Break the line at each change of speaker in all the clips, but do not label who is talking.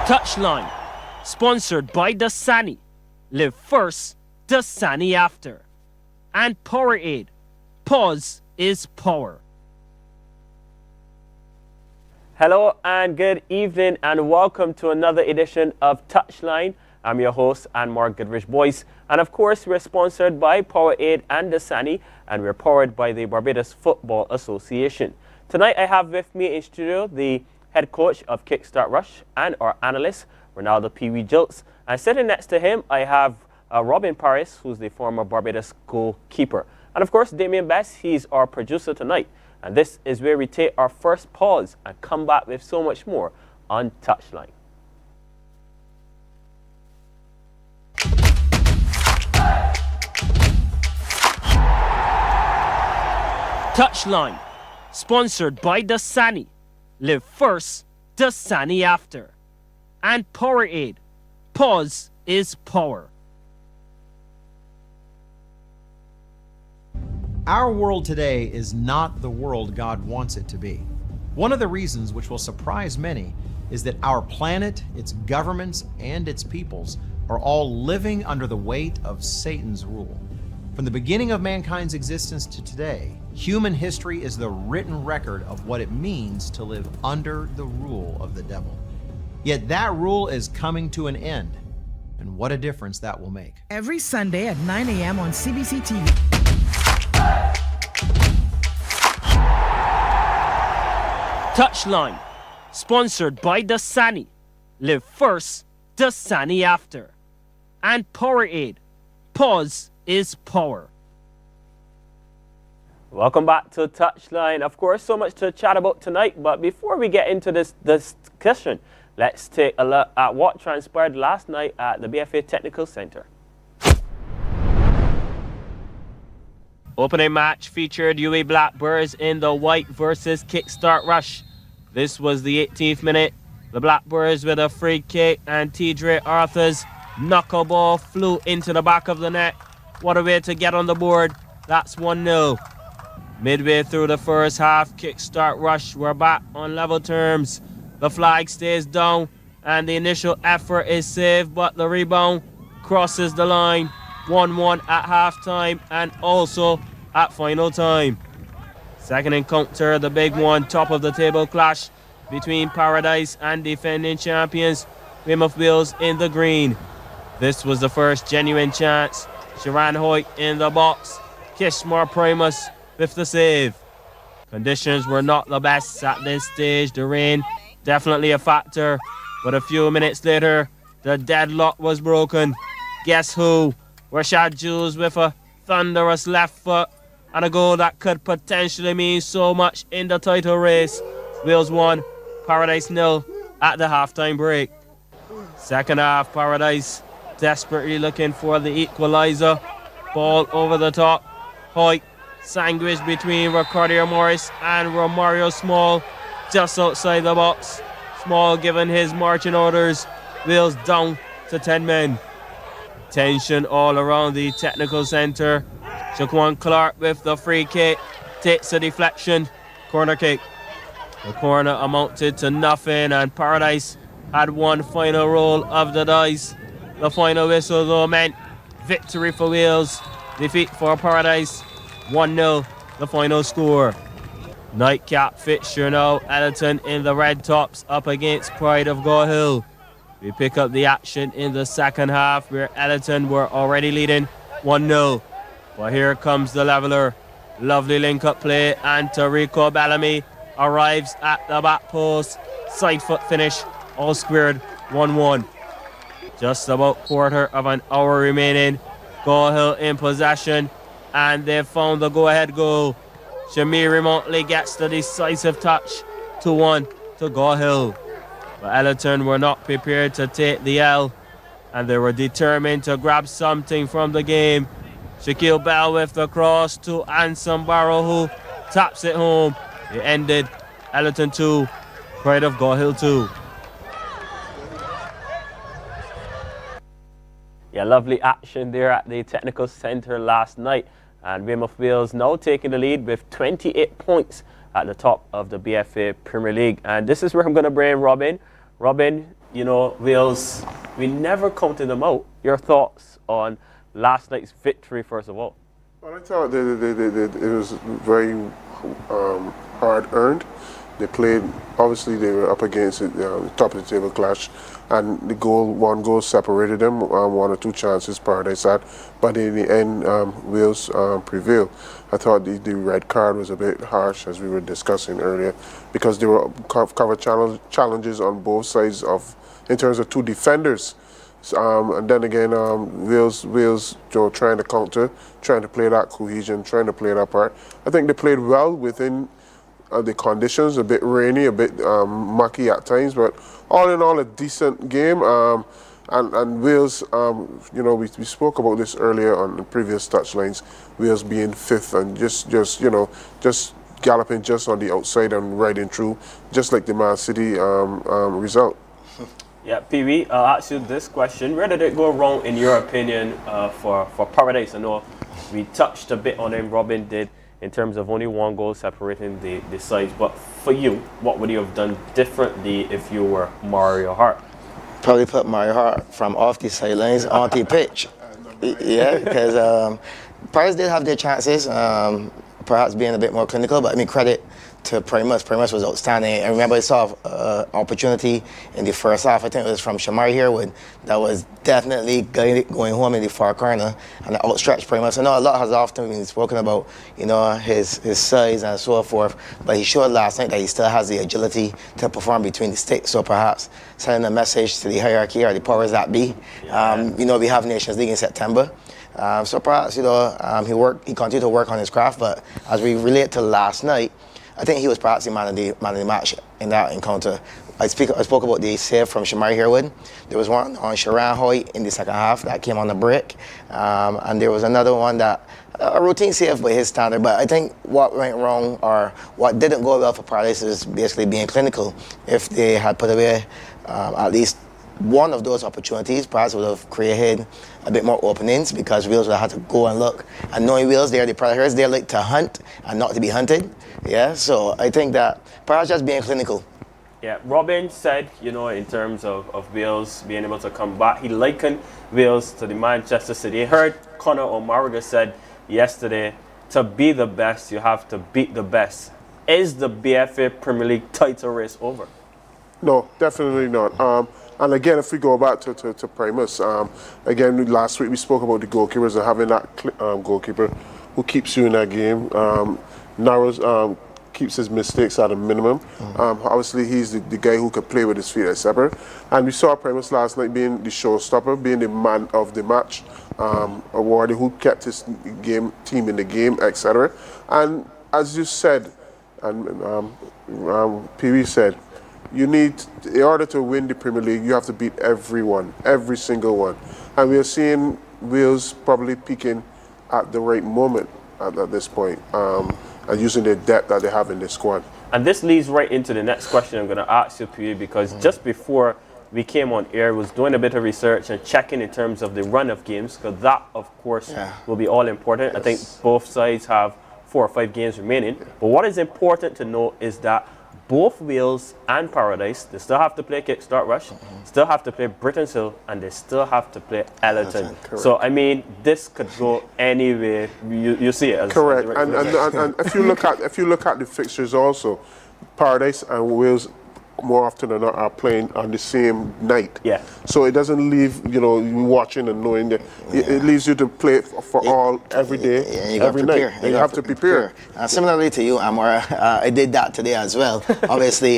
TouchLine, sponsored by Dasani. Live first, Dasani after. And Powerade. Pause is power. Hello and good evening and welcome to another edition of TouchLine. I'm your host and Mark Goodrich Boyce, and of course we're sponsored by Powerade and Dasani, and we're powered by the Barbados Football Association. Tonight I have with me in studio the head coach of Kickstart Rush and our analyst, Ronaldo Pee Wee Jilts. And sitting next to him, I have Robin Paris, who's the former Barbados goalkeeper. And of course, Damien Best, he's our producer tonight. And this is where we take our first pause and come back with so much more on TouchLine. TouchLine, sponsored by Dasani. Live first, Dasani after. And Powerade. Pause is power.
Our world today is not the world God wants it to be. One of the reasons which will surprise many is that our planet, its governments, and its peoples are all living under the weight of Satan's rule. From the beginning of mankind's existence to today, human history is the written record of what it means to live under the rule of the devil. Yet that rule is coming to an end, and what a difference that will make.
Every Sunday at 9 a.m. on CBC TV.
TouchLine, sponsored by Dasani. Live first, Dasani after. And Powerade. Pause is power. Welcome back to TouchLine. Of course, so much to chat about tonight, but before we get into this discussion, let's take a look at what transpired last night at the BFA Technical Centre. Opening match featured UA Blackbirds in the white versus Kickstart Rush. This was the 18th minute. The Blackbirds with a free kick and T.J. Arthur's knuckle ball flew into the back of the net. What a way to get on the board. That's 1-0. Midway through the first half, Kickstart Rush were back on level terms. The flag stays down and the initial effort is saved, but the rebound crosses the line. 1-1 at halftime and also at final time. Second encounter, the big one, top of the table clash between Paradise and defending champions Weymouth Wales in the green. This was the first genuine chance. Sharon Hoyt in the box. Kishmar Primus with the save. Conditions were not the best at this stage. The rain definitely a factor, but a few minutes later, the deadlock was broken. Guess who? Rashad Jules with a thunderous left foot and a goal that could potentially mean so much in the title race. Wales 1, Paradise 0 at the halftime break. Second half, Paradise desperately looking for the equaliser. Ball over the top. Hoyt sandwiched between Ricardo Morris and Romario Small just outside the box. Small given his marching orders. Wales down to 10 men. Tension all around the technical centre. Shaquan Clark with the free kick. Takes a deflection. Corner kick. The corner amounted to nothing and Paradise had one final roll of the dice. The final whistle though meant victory for Wales. Defeat for Paradise. 1-0 the final score. Nightcap fixture now. Ellerton in the red tops up against Pride of Gore Hill. We pick up the action in the second half where Ellerton were already leading 1-0. But here comes the leveller. Lovely link-up play and Tariq Bellamy arrives at the back post. Side foot finish, all squared 1-1. Just about quarter of an hour remaining. Gore Hill in possession and they've found the go-ahead goal. Shamiri Montley gets the decisive touch. 2-1 to Gore Hill. But Ellerton were not prepared to take the L and they were determined to grab something from the game. Shaquille Bell with the cross to Anson Barrow who taps it home. It ended Ellerton 2, Pride of Gore Hill 2. Yeah, lovely action there at the technical centre last night. And Weymouth Wales now taking the lead with 28 points at the top of the BFA Premier League. And this is where I'm going to bring Robin. Robin, you know, Wales, we never counted them out. Your thoughts on last night's victory, first of all?
Well, I thought it was very hard-earned. They played, obviously they were up against it, the top of the table clash, and one goal separated them, one or two chances Paradise had, but in the end, Wales prevailed. I thought the red card was a bit harsh, as we were discussing earlier, because there were cover challenges on both sides in terms of two defenders. And then again, Wales trying to counter, trying to play that cohesion, trying to play that part. I think they played well within the conditions, a bit rainy, a bit mucky at times, but all in all, a decent game. And Wales, you know, we spoke about this earlier on the previous touchlines. Wales being fifth and just galloping just on the outside and riding through, just like the Man City result.
Yeah, Pee Wee, I'll ask you this question. Where did it go wrong, in your opinion, for Paradise? I know we touched a bit on him, Robin did, in terms of only one goal separating the sides. But for you, what would you have done differently if you were Mario Hart?
Probably put Mario Hart from off the sidelines onto the pitch. Yeah, because Paradise did have their chances, perhaps being a bit more clinical, but I mean, credit to Primus. Primus was outstanding. I remember I saw an opportunity in the first half. I think it was from Shamari Harewood that was definitely going home in the far corner, and the outstretched Primus. I know a lot has often been spoken about, you know, his size and so forth, but he showed last night that he still has the agility to perform between the sticks. So perhaps sending a message to the hierarchy or the powers that be. You know, we have Nations League in September. So perhaps, you know, he continued to work on his craft, but as we relate to last night, I think he was perhaps the man of the match in that encounter. I spoke about the save from Shamari Harewood. There was one on Sharan Hoyt in the second half that came on the break. And there was another one that, a routine save by his standard. But I think what went wrong, or what didn't go well for Paradise, is basically being clinical. If they had put away at least one of those opportunities, perhaps would have created a bit more openings, because Wales would have had to go and look. And knowing Wales, they're the predators, they like to hunt and not to be hunted. Yeah, so I think that perhaps just being clinical.
Yeah, Robin said, you know, in terms of Wales being able to come back, he likened Wales to the Manchester City. I heard Conor O'Maraga said yesterday, to be the best, you have to beat the best. Is the BFA Premier League title race over?
No, definitely not. And again, if we go back to Primus, again, last week we spoke about the goalkeepers and having that goalkeeper who keeps you in that game, narrows, keeps his mistakes at a minimum. Obviously, he's the guy who could play with his feet, etc. And we saw Primus last night being the showstopper, being the man of the match, awarded, who kept his team in the game, etc. And as you said, and Pee Wee said, you need, in order to win the Premier League, you have to beat everyone, every single one. And we are seeing Wales probably peaking at the right moment at this point, and using the depth that they have in the squad.
And this leads right into the next question I'm going to ask you, Pee, because just before we came on air, was doing a bit of research and checking in terms of the run of games, because that, of course, will be all important. Yes. I think both sides have 4 or 5 games remaining. Yeah. But what is important to note is that both Wales and Paradise, they still have to play Kickstart Rush, still have to play Britain's Hill, and they still have to play Ellerton. So, I mean, this could go any way you see it. As
correct. And if you look at the fixtures also, Paradise and Wales more often than not are playing on the same night. Yeah. So it doesn't leave, you know, you watching and knowing that it leaves you to play for all every day, every night. And you have to prepare.
Similarly to you, Amora, I did that today as well. Obviously,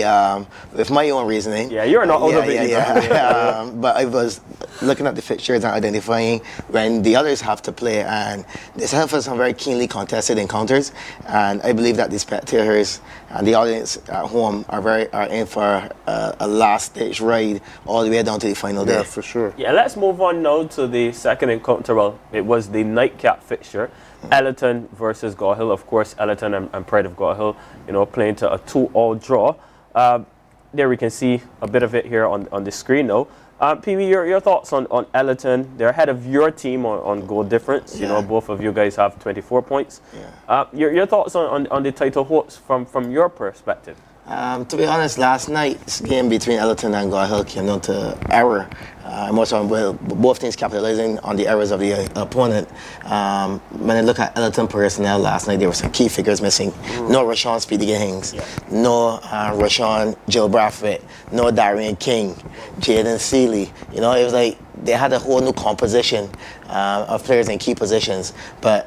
with my own reasoning.
Yeah, you're not out of it.
But I was looking at the fixtures and identifying when the others have to play, and this has for some very keenly contested encounters. And I believe that the spectators and the audience at home are in for a last-stage ride all the way down to the final day.
Yeah, for sure.
Yeah, let's move on now to the second encounter. Well, it was the nightcap fixture, Ellerton versus Gaw Hill. Of course, Ellerton and Pride of Gaw Hill, you know, playing to a 2-2 draw. There we can see a bit of it here on the screen now. Pee Wee, your thoughts on Ellerton? They're ahead of your team on goal difference. You know, both of you guys have 24 points. Your thoughts on the title hopes from your perspective?
To be honest, last night's game between Ellerton and Gore Hill came down to error. Most of them, both teams capitalizing on the errors of the opponent. When I look at Ellerton personnel last night, there were some key figures missing. No Rashawn Speedy Hings, no Rashawn Jill Brathwaite, no Darian King, Jaden Seeley. You know, it was like they had a whole new composition of players in key positions. But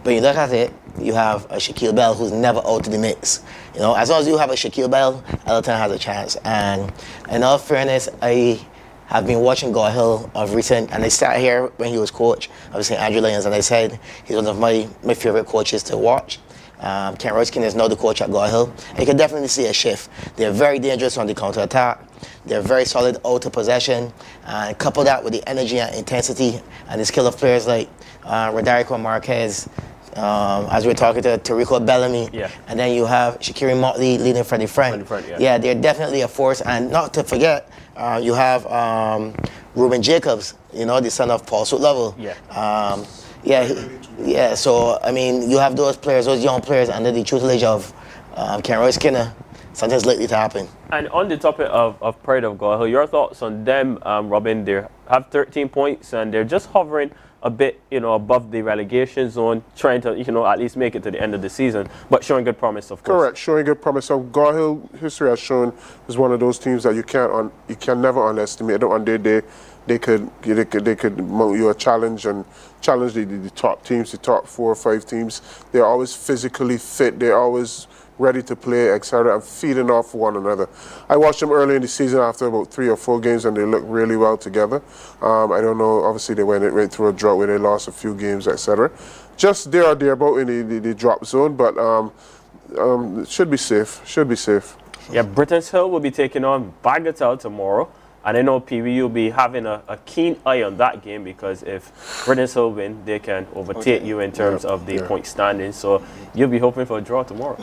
when you look at it, you have a Shaquille Bell who's never out of the mix. You know, as long as you have a Shaquille Bell, Ellerton has a chance. And in all fairness, I have been watching Gore Hill of recent, and I sat here when he was coach of St. Andrew Lions, and I said he's one of my favorite coaches to watch. Kent Ruskin is now the coach at Gore Hill. You can definitely see a shift. They're very dangerous on the counter-attack. They're very solid out of possession. And couple that with the energy and intensity and the skill of players like Rodarico Marquez, as we were talking to Tariq Bellamy, and then you have Shakiri Motley leading from the front. Yeah, they're definitely a force. And not to forget, you have Ruben Jacobs, you know, the son of Paul Soot-Lovell. So, I mean, you have those players, those young players under the tutelage of Kenroy Skinner. Something's likely to happen.
And on the topic of Pride of Gore Hill, your thoughts on them, Robin? They have 13 points and they're just hovering a bit, you know, above the relegation zone, trying to, you know, at least make it to the end of the season, but showing good promise, of course.
Correct, showing good promise. So Gore Hill history has shown is one of those teams that you can never underestimate. On their day, they could mount you a challenge and challenge the top teams, the top 4 or 5 teams. They're always physically fit. They're always ready to play, etc., and feeding off one another. I watched them early in the season after about 3 or 4 games, and they looked really well together. I don't know, obviously they went through a drought where they lost a few games, etc. Just there or thereabout in the drop zone, but should be safe.
Yeah, Britain's Hill will be taking on Bagatelle tomorrow. And I know PV will be having a keen eye on that game, because if Britain's Hill win, they can overtake you in terms of the point standing. So you'll be hoping for a draw tomorrow.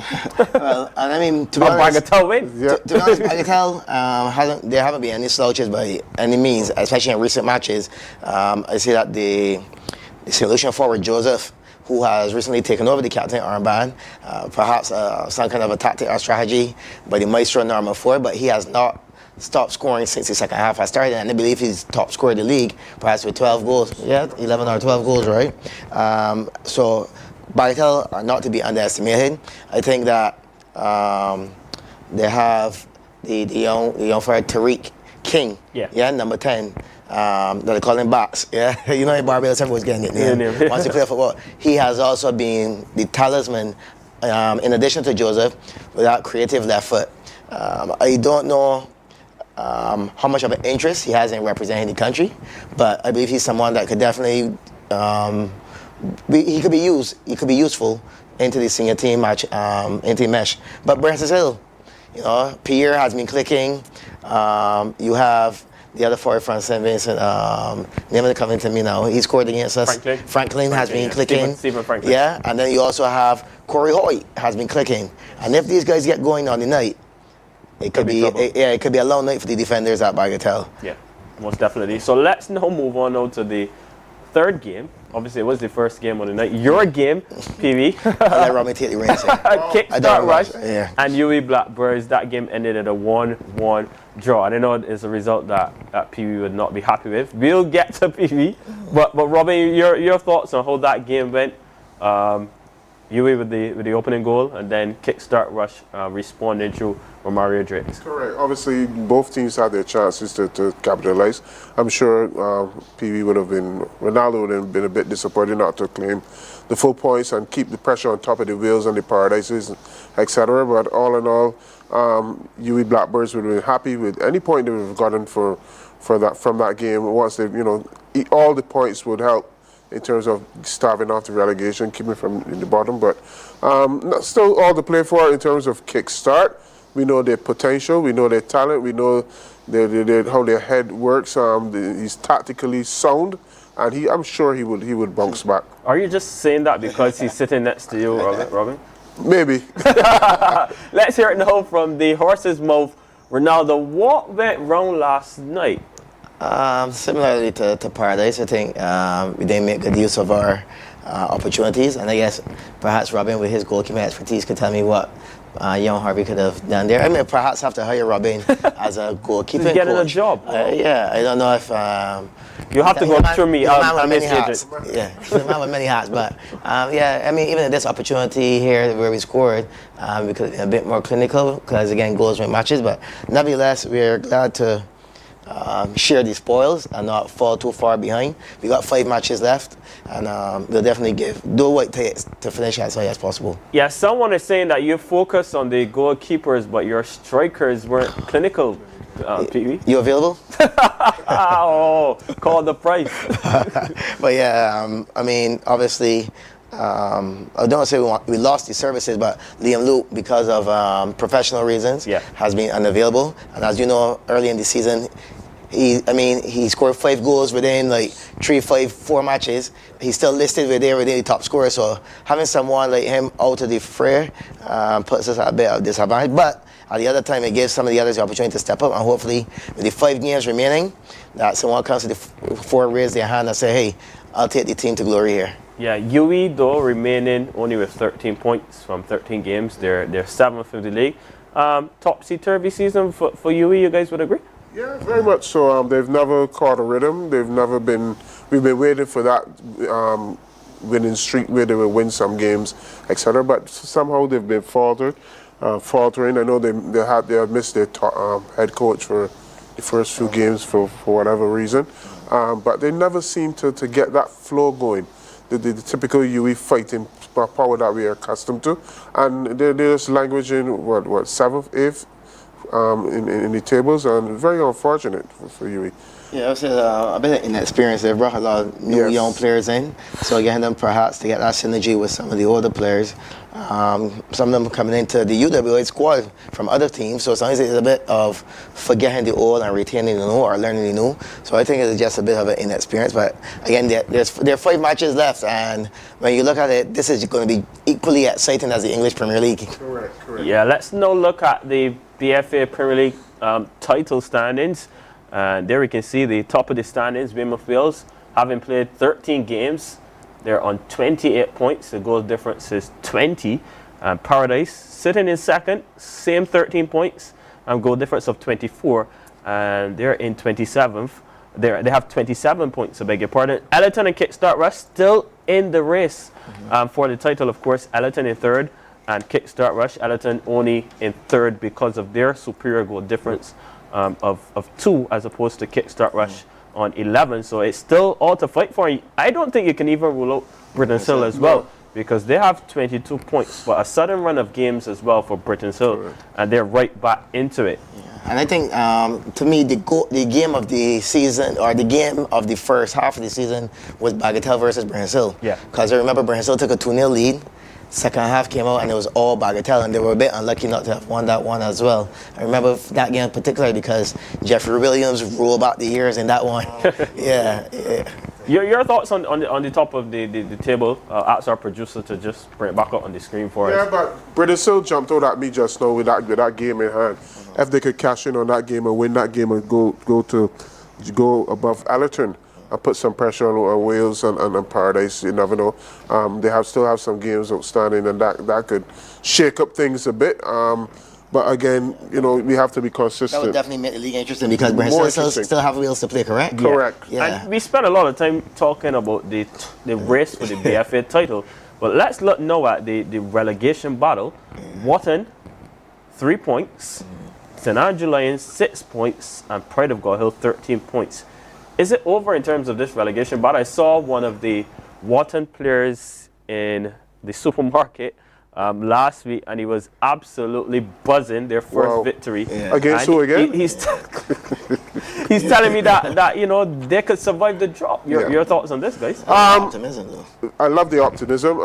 Well, and I mean, to be honest,
Bagatelle win.
To be honest, Bagatelle there haven't been any slouches by any means, especially in recent matches. I see that the solution forward Joseph, who has recently taken over the captain armband, perhaps some kind of a tactic or strategy by the maestro Norma Ford, but he has not stopped scoring since the second half has started, and I believe he's top scorer in the league, perhaps with 12 goals. Yeah, 11 or 12 goals, right? So Bagatelle are not to be underestimated. I think that they have the young fella Tariq King, number 10. That they call him Box. Yeah, you know in Barbados everyone's getting it name. Once you play football, he has also been the talisman, in addition to Joseph, with that creative left foot. I don't know how much of an interest he has in representing the country, but I believe he's someone that could definitely he could be useful into the senior team match, into the mesh. But Brent's Hill, you know, Pierre has been clicking. You have the other forward from St. Vincent, name is coming to me now. He scored against us. Franklin has been clicking.
Stephen Franklin.
Yeah, and then you also have Corey Hoyt has been clicking. And if these guys get going on the night, it could be a long night for the defenders at Bagatelle.
Yeah, most definitely. So let's now move on now to the third game. Obviously, it was the first game on the night. Your game, PV.
I'll let Robbie take the reins.
Kickstart Rush and UE Blackbirds. That game ended at a 1-1 draw. And I know it's a result that PV would not be happy with. We'll get to PV. But Robin, your thoughts on how that game went? UE with the opening goal, and then Kickstart Rush responding through Romario Drake.
Correct. Obviously, both teams had their chances to capitalize. I'm sure Ronaldo would have been a bit disappointed not to claim the full points and keep the pressure on top of the wheels and the Paradises, etc. But all in all, UE Blackbirds would have been happy with any point they would have gotten from that game. Once they, all the points would help in terms of starving off the relegation, keeping from in the bottom. But still all to play for in terms of Kickstart. We know their potential, we know their talent, we know how their head works. He's tactically sound, and I'm sure he would bounce back.
Are you just saying that because he's sitting next to you, Robin?
Maybe.
Let's hear it now from the horse's mouth. Ronaldo, what went wrong last night?
Similarly to Paradise, I think we didn't make good use of our opportunities, and I guess perhaps Robin, with his goalkeeping expertise, could tell me what young Harvey could have done there. I mean, perhaps have to hire Robin as a goalkeeping
He's getting
coach.
a job.
Yeah, I don't know if...
You have to go through me.
He's a man
I'm
with many
his
hats.
agent.
Yeah, he's a man with many hats. But yeah, I mean, even in this opportunity here where we scored, we could be a bit more clinical because again, goals win matches. But nevertheless, we're glad to share the spoils and not fall too far behind. We got 5 matches left, and we'll definitely do what it takes to finish as high as possible.
Yeah, someone is saying that you focus on the goalkeepers, but your strikers weren't clinical. Pee-wee.
You available?
Oh, call the price.
But yeah, I mean, obviously, I don't say we lost the services, but Liam Luke, because of professional reasons, has been unavailable. And as you know, early in the season, he scored 5 goals within like 3, 5, 4 matches. He's still listed within the top scorer. So having someone like him out of the fray puts us at a bit of disadvantage. But at the other time, it gives some of the others the opportunity to step up. And hopefully, with the 5 games remaining, that someone comes to the fore, raise their hand and say, hey, I'll take the team to glory here.
Yeah, UE though remaining only with 13 points from 13 games. They're 7th in the league. Topsy-turvy season for UE, you guys would agree?
Yeah, very much so. They've never caught a rhythm. We've been waiting for that winning streak where they will win some games, etc. But somehow they've been faltering. I know they have missed their head coach for the first few games for whatever reason. But they never seem to get that flow going. The typical UE fighting power that we are accustomed to. And they're just languishing, what 7th, 8th? In the tables, and very unfortunate for UE.
Yeah, I would say a bit of inexperience. They've brought a lot of new young players in, so getting them perhaps to get that synergy with some of the older players. Some of them coming into the UWA squad from other teams, so sometimes it's a bit of forgetting the old and retaining the new or learning the new. So I think it's just a bit of an inexperience. But again, there are 5 matches left, and when you look at it, this is going to be equally exciting as the English Premier League.
Correct.
Yeah, let's now look at the BFA Premier League title standings. There we can see the top of the standings, Weymouth Wales, having played 13 games. They're on 28 points. The goal difference is 20. Paradise sitting in second, same 13 points, goal difference of 24. And they're in 27th. They have 27 points, I beg your pardon. Ellerton and Kickstart Rush still in the race for the title, of course. Ellerton in 3rd. And Kickstart Rush, Ellerton only in 3rd because of their superior goal difference of 2 as opposed to Kickstart Rush on 11. So it's still all to fight for. I don't think you can even rule out Britain's Hill as well because they have 22 points, but a sudden run of games as well for Britain's Hill, and they're right back into it.
Yeah. And I think, to me, the game of the season, or the game of the first half of the season, was Bagatelle versus Britain's Hill.
Yeah.
Because I remember Britain's Hill took a 2-0 lead. Second half came out and it was all Bagatelle, and they were a bit unlucky not to have won that one as well. I remember that game particularly because Jeffrey Williams rolled back the years in that one. Yeah.
Your thoughts on the top of the table? Ask our producer to just bring it back up on the screen for us.
Yeah, but British Hill jumped out at me just now with that game in hand. If they could cash in on that game and win that game and go above Ellerton and put some pressure on Wales and Paradise, you never know. They still have some games outstanding, and that could shake up things a bit. But again, we have to be consistent.
That would definitely make the league interesting because British still have Wales to play, correct?
Correct.
Yeah.
And we spent a lot of time talking about the race for the BFA title. But let's look now at the relegation battle. Wharton, 3 points. St Andrew Lions, 6 points. And Pride of God Hill, 13 points. Is it over in terms of this relegation battle? I saw one of the Wharton players in the supermarket last week, and he was absolutely buzzing their first victory.
Yeah. Against who again?
He's telling me that they could survive the drop. Your thoughts on this, guys?
Optimism, though.
I love the optimism.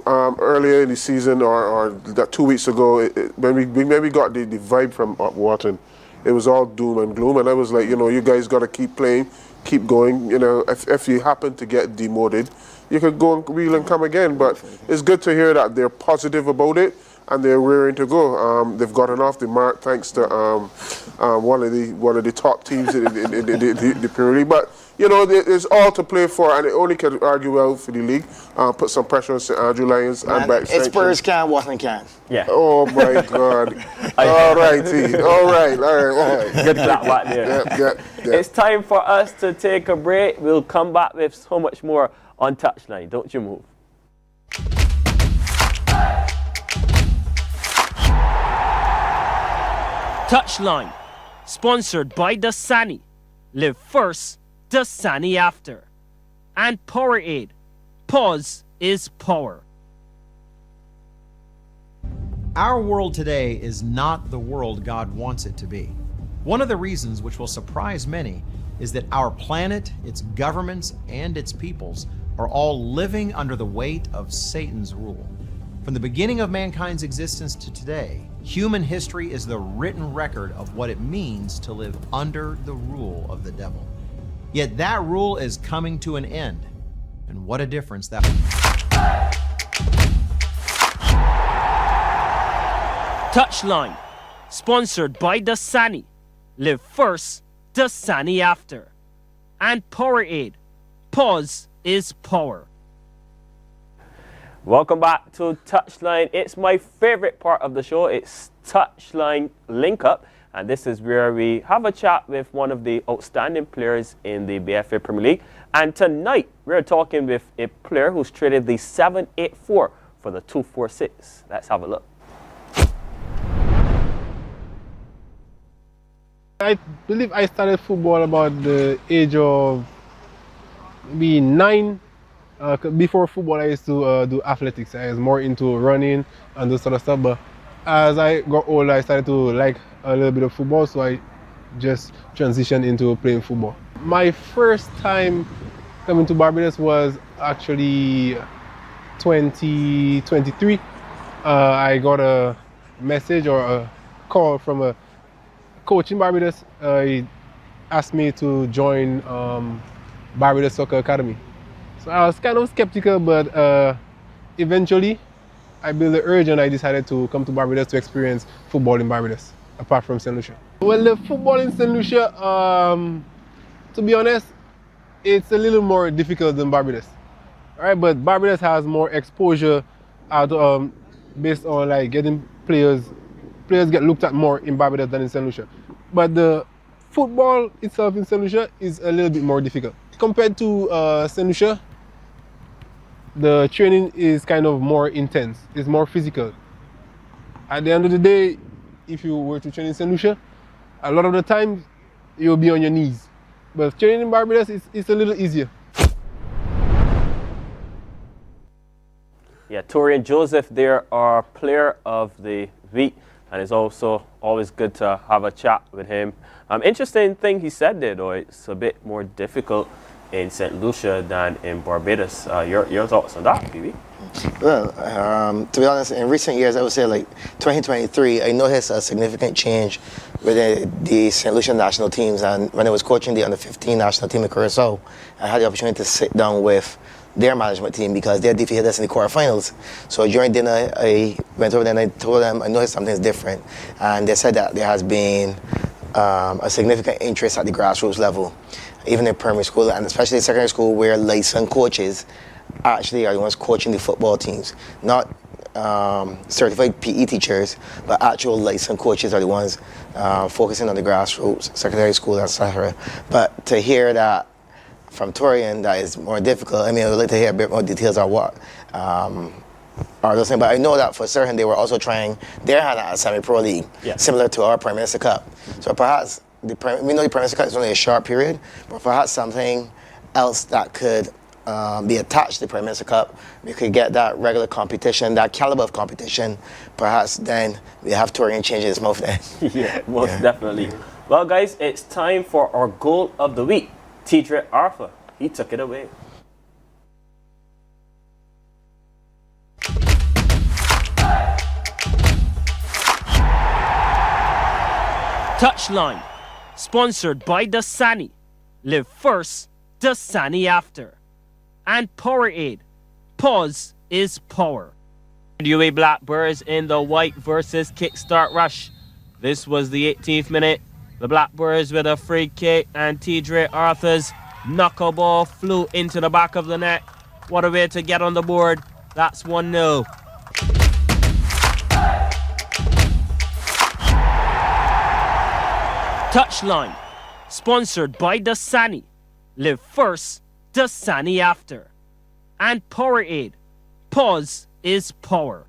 Earlier in the season, or that 2 weeks ago, when we got the vibe from Wharton, it was all doom and gloom, and I was like, you guys got to keep playing, keep going. If you happen to get demoted, you could go and reel and come again. But it's good to hear that they're positive about it and they're raring to go. They've gotten off the mark thanks to one of the top teams in the Premier League. But you know, there's all to play for, and it only can argue well for the league. Put some pressure on St. Andrew Lions and back
It's Spurs can, Watson can.
Yeah.
Oh my God. All righty. All right.
Good clap back there.
Yeah.
It's time for us to take a break. We'll come back with so much more on Touchline. Don't you move. Touchline, sponsored by Dasani. Live first, Dasani after. And Powerade. Pause is power.
Our world today is not the world God wants it to be. One of the reasons which will surprise many is that our planet, its governments, and its peoples are all living under the weight of Satan's rule. From the beginning of mankind's existence to today, human history is the written record of what it means to live under the rule of the devil. Yet that rule is coming to an end. And what a difference that
Touchline, sponsored by Dasani. Live first, Dasani after. And Powerade. Pause is power. Welcome back to Touchline. It's my favorite part of the show. It's Touchline Link Up. And this is where we have a chat with one of the outstanding players in the BFA Premier League. And tonight, we're talking with a player who's traded the 784 for the 246. Let's have a look.
I believe I started football about the age of maybe 9. Before football, I used to do athletics. I was more into running and those sort of stuff. But as I got older, I started to like a little bit of football, so I just transitioned into playing football. My first time coming to Barbados was actually 2023. I got a message or a call from a coach in Barbados. He asked me to join Barbados Soccer Academy. So I was kind of skeptical, but eventually I built the urge and I decided to come to Barbados to experience football in Barbados, apart from St. Lucia. Well, the football in St. Lucia, to be honest, it's a little more difficult than Barbados. All right, but Barbados has more exposure out, based on like getting players get looked at more in Barbados than in St. Lucia. But the football itself in St. Lucia is a little bit more difficult. Compared to St. Lucia, the training is kind of more intense. It's more physical. At the end of the day, if you were to train in St. Lucia, a lot of the time you'll be on your knees. But training in Barbados is a little easier.
Yeah, Tariq Joseph there, our player of the week. And it's also always good to have a chat with him. Interesting thing he said there, though, it's a bit more difficult in St. Lucia than in Barbados. Your thoughts on that, PB?
Well, to be honest, in recent years, I would say like 2023, I noticed a significant change within the St. Lucia national teams. And when I was coaching the under-15 national team in Curacao, I had the opportunity to sit down with their management team because they defeated us in the quarterfinals. So during dinner, I went over there and I told them I noticed something's different. And they said that there has been a significant interest at the grassroots level, even in primary school and especially secondary school, where licensed coaches actually are the ones coaching the football teams. Not certified PE teachers, but actual licensed coaches are the ones focusing on the grassroots, secondary school, etc. But to hear that from Torian, that is more difficult. I mean, I would like to hear a bit more details on what are those things. But I know that for certain they were also trying their hand at a semi-pro league, similar to our Prime Minister Cup. So perhaps, we know the Prime Minister Cup is only a short period, but perhaps something else that could be attached to the Prime Minister Cup, we could get that regular competition, that caliber of competition. Perhaps then we have Torian change his mouth then.
Yeah, most definitely. Well, guys, it's time for our goal of the week. Tariq Joseph, he took it away. Touchline, sponsored by Dasani. Live first, Dasani after. And Powerade. Pause is power. UA Blackbirds in the white versus kickstart rush. This was the 18th minute. The Blackbirds with a free kick and Tariq Joseph Knuckleball flew into the back of the net. What a way to get on the board. That's 1-0. TouchLine, sponsored by Dasani. Live first, Dasani after. And Powerade. Pause is power.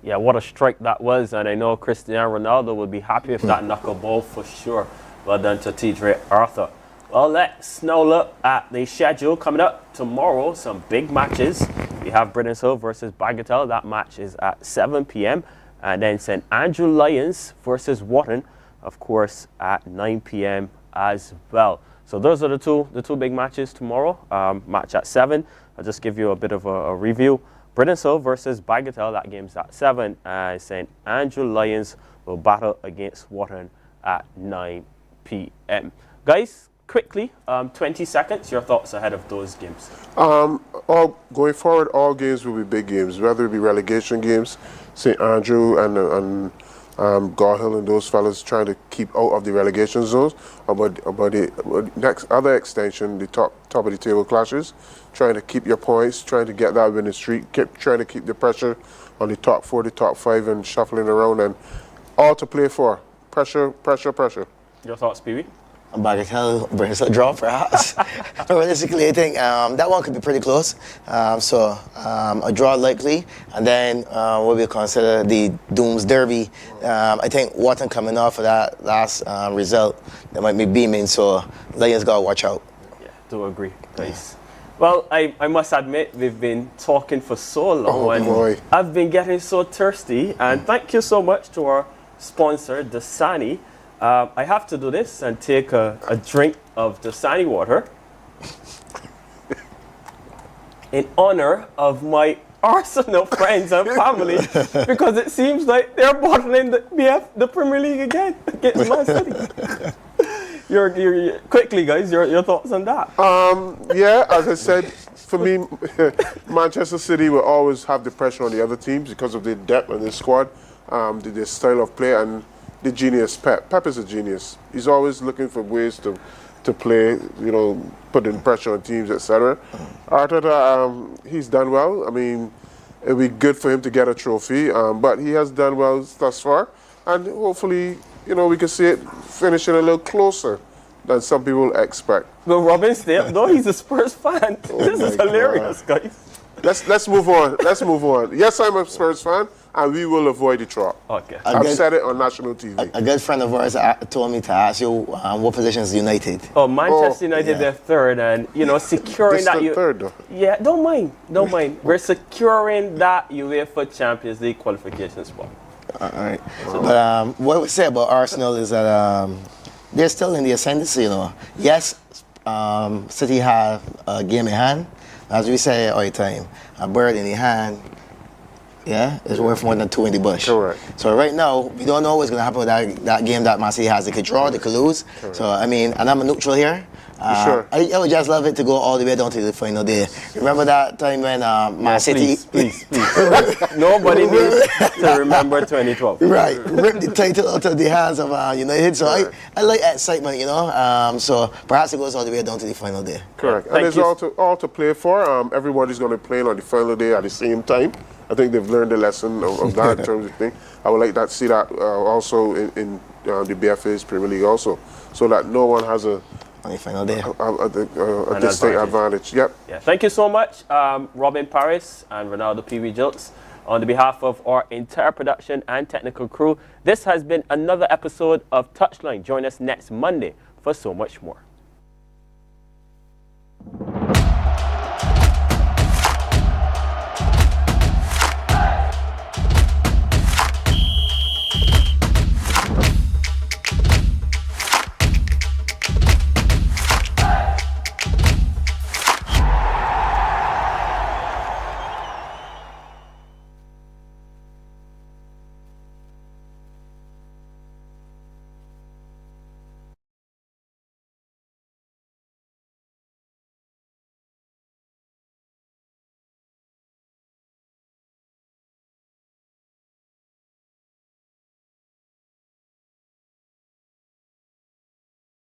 Yeah, what a strike that was, and I know Cristiano Ronaldo would be happy with that knuckleball for sure. Well done to Tariq Joseph. Well, let's now look at the schedule coming up tomorrow. Some big matches. We have British Hill versus Bagatelle. That match is at 7 p.m. And then St. Andrew Lions versus Wharton, of course, at 9 p.m. as well. So those are the two big matches tomorrow. Match at 7. I'll just give you a bit of a review. British Hill versus Bagatelle, that game's at 7. And St. Andrew Lions will battle against Wharton at 9 p.m. Guys, quickly, 20 seconds, your thoughts ahead of those games.
Going forward, all games will be big games, whether it be relegation games, St. Andrew and Garhill and those fellas trying to keep out of the relegation zones, about the next other extension, the top of the table clashes, trying to keep your points, trying to get that winning streak, trying to keep the pressure on the top 4, the top 5, and shuffling around, and all to play for. Pressure, pressure, pressure.
Your thoughts, Pee-wee?
Bagatelle brings a draw, perhaps. Realistically, I think that one could be pretty close. So a draw likely, and then what we consider the Dooms Derby. I think Wharton coming off of that last result, they might be beaming. So Lions gotta watch out.
Yeah, do agree, guys. Well, I must admit, we've been talking for so long, and I've been getting so thirsty. And thank you so much to our sponsor, Dasani. I have to do this and take a drink of Dasani water in honor of my Arsenal friends and family, because it seems like they're bottling the Premier League again against Man City. You're quickly, guys, your thoughts on that?
Yeah, as I said, for me, Manchester City will always have the pressure on the other teams because of their depth and their squad, their style of play, and the genius Pep. Pep is a genius. He's always looking for ways to play, putting pressure on teams, etc. Arteta, he's done well. I mean, it'll be good for him to get a trophy, but he has done well thus far, and hopefully, we can see it finishing a little closer than some people expect.
Well, Robin, stay up, though. He's a Spurs fan. This is hilarious, guys.
Let's move on. Let's move on. Yes, I'm a Spurs fan, and we will avoid the trap.
Okay.
I've said it on national TV.
A good friend of ours told me to ask you what position is United.
Oh, Manchester United, they're third, and securing that.
Third, though.
Yeah, don't mind. We're securing that UEFA Champions League qualification spot.
All right. But what we say about Arsenal is that they're still in the ascendancy. Yes, City have a game in hand. As we say all the time, a bird in the hand, is worth more than 2 in the bush.
Correct.
So right now, we don't know what's going to happen with that game that Man City has. They could draw, they could lose. Correct. So, and I'm a neutral here.
Sure.
I would just love it to go all the way down to the final day. Remember that time when Man City...
Please. Nobody needs to remember 2012.
Right. Rip the title out of the hands of United. So I like excitement, so perhaps it goes all the way down to the final day.
Correct. And it's all to play for. Everybody's going to play on the final day at the same time. I think they've learned the lesson of that in terms of thing. I would like to see that also in the BFA's Premier League also, so that no one has a
final day
a distinct advantage. Yep.
Yeah. Thank you so much, Robin Paris and Ronaldo Pee-wee Jilts. On behalf of our entire production and technical crew, this has been another episode of TouchLine. Join us next Monday for so much more.